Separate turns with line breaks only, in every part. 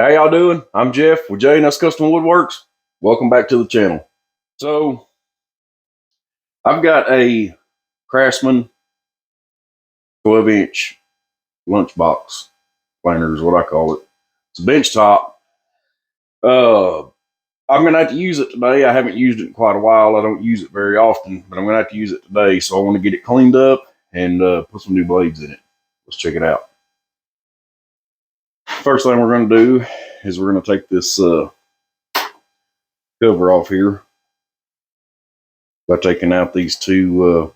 How y'all doing? I'm Jeff with J&S Custom Woodworks. Welcome back to the channel. So, I've got a Craftsman 12-inch lunchbox planer is what I call it. It's a benchtop. I'm going to have to use it today. I haven't used it in quite a while. I don't use it very often, but I'm going to have to use it today. So I want to get it cleaned up and put some new blades in it. Let's check it out. First thing we're going to do is we're going to take this cover off here by taking out these two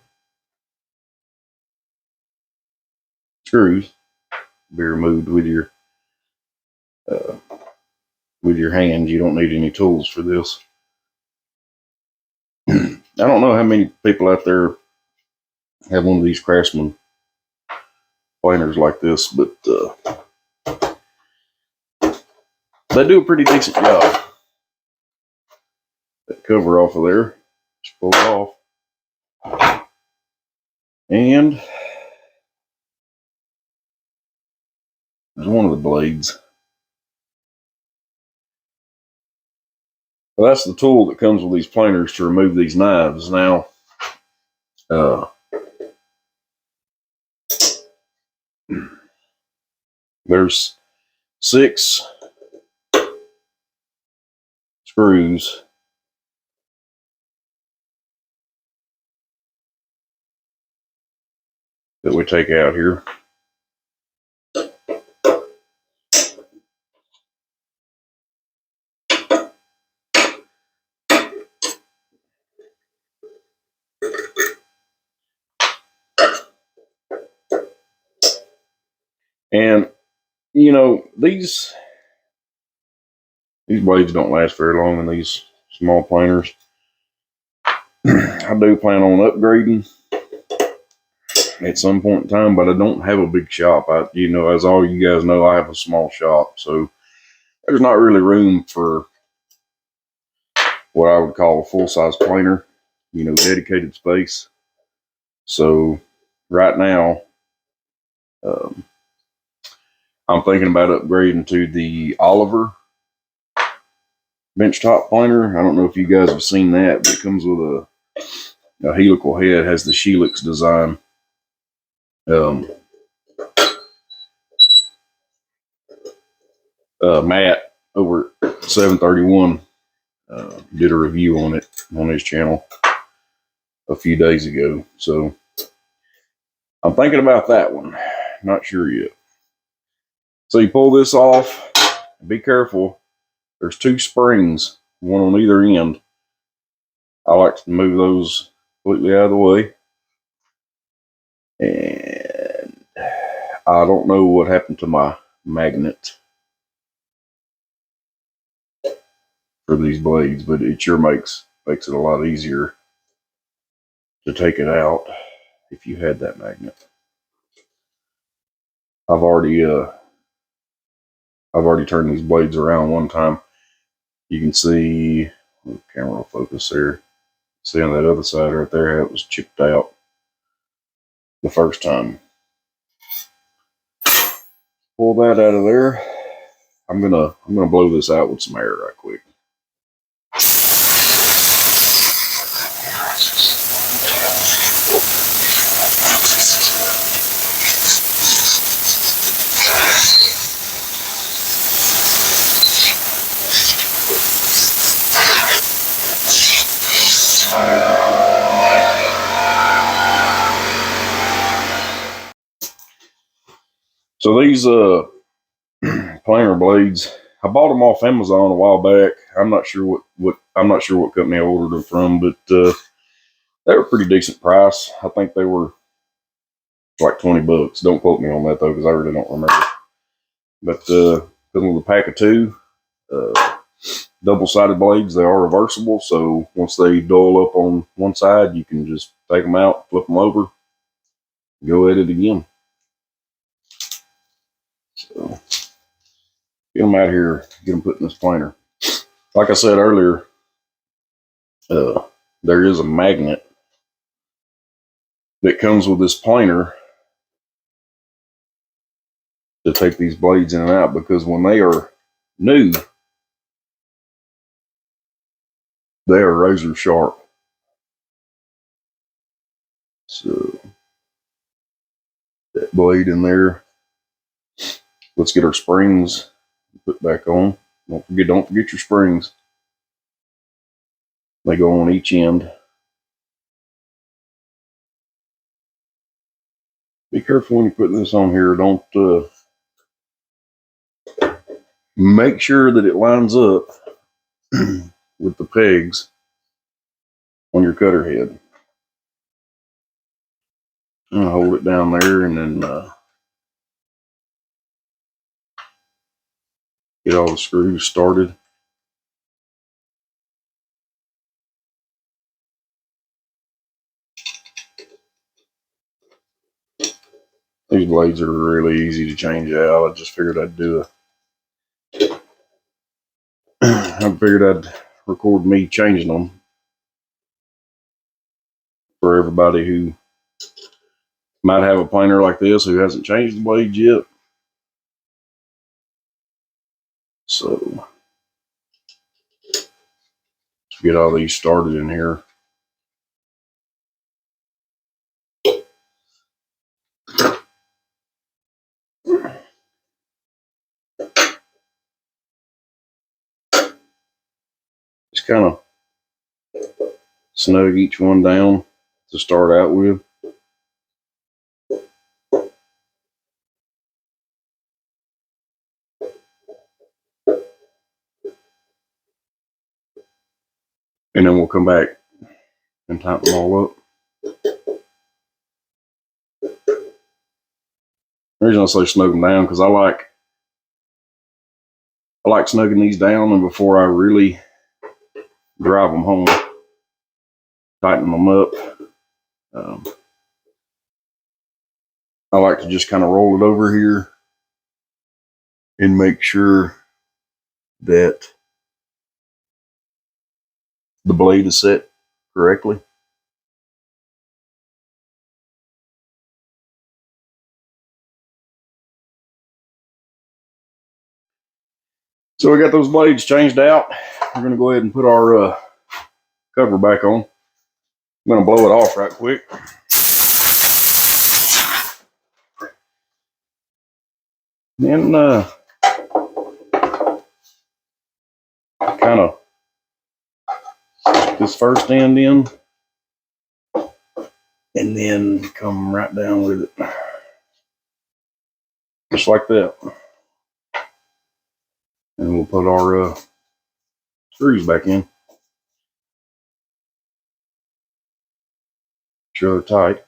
screws. Be removed with your hands. You don't need any tools for this. I don't know how many people out there have one of these Craftsman planers like this, but they do a pretty decent job. That cover off of there, just pull it off, and there's one of the blades. Well, that's the tool that comes with these planers to remove these knives. Now, there's 6 screws that we take out here. And you know, these blades don't last very long in these small planers. I do plan on upgrading at some point in time, but I don't have a big shop. As all you guys know, I have a small shop, so there's not really room for what I would call a full-size planer, dedicated space. So right now, I'm thinking about upgrading to the Oliver Benchtop Planer. I don't know if you guys have seen that, but it comes with a helical head, has the Helix design. Matt over at 731 did a review on it on his channel a few days ago. So I'm thinking about that one. Not sure yet. So you pull this off. Be careful. There's 2 springs, one on either end. I like to move those completely out of the way. And I don't know what happened to my magnet for these blades, but it sure makes it a lot easier to take it out if you had that magnet. I've already turned these blades around one time. You can see the camera will focus there. See on that other side right there how it was chipped out the first time. Pull that out of there. I'm gonna blow this out with some air right quick. So these planer blades, I bought them off Amazon a while back. I'm not sure what company I ordered them from, but they were pretty decent price. I think they were like 20 bucks. Don't quote me on that though, because I really don't remember. But because with a pack of 2 double-sided blades, they are reversible. So once they dull up on one side, you can just take them out, flip them over, go at it again. So get them out here, get them put in this planer. Like I said earlier, there is a magnet that comes with this planer to take these blades in and out, because when they are new, they are razor sharp. So that blade in there. Let's get our springs put back on. Don't forget your springs. They go on each end. Be careful when you're putting this on here. Don't make sure that it lines up with the pegs on your cutter head. I'm gonna hold it down there and then get all the screws started. These blades are really easy to change out. I just figured I'd do I figured I'd record me changing them for everybody who might have a planer like this who hasn't changed the blades yet. So let's get all these started in here. Just kind of snug each one down to start out with. And then we'll come back and tighten them all up. The reason I say snug them down because I like snugging these down, and before I really drive them home, tighten them up. I like to just kind of roll it over here and make sure that the blade is set correctly. So we got those blades changed out. We're going to go ahead and put our cover back on. I'm going to blow it off right quick. Then kind of this first end in, and then come right down with it, just like that. And we'll put our screws back in. Sure they're tight.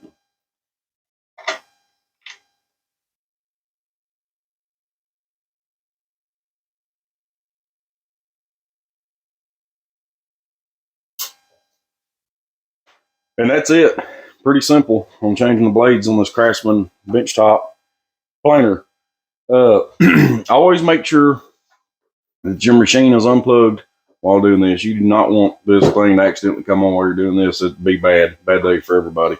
And that's it. Pretty simple on changing the blades on this Craftsman Benchtop Planer. Always make sure that your machine is unplugged while doing this. You do not want this thing to accidentally come on while you're doing this. It'd be bad day for everybody.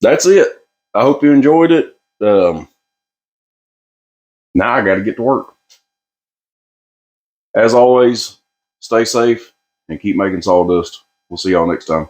That's it. I hope you enjoyed it. Now I got to get to work. As always, stay safe and keep making sawdust. We'll see y'all next time.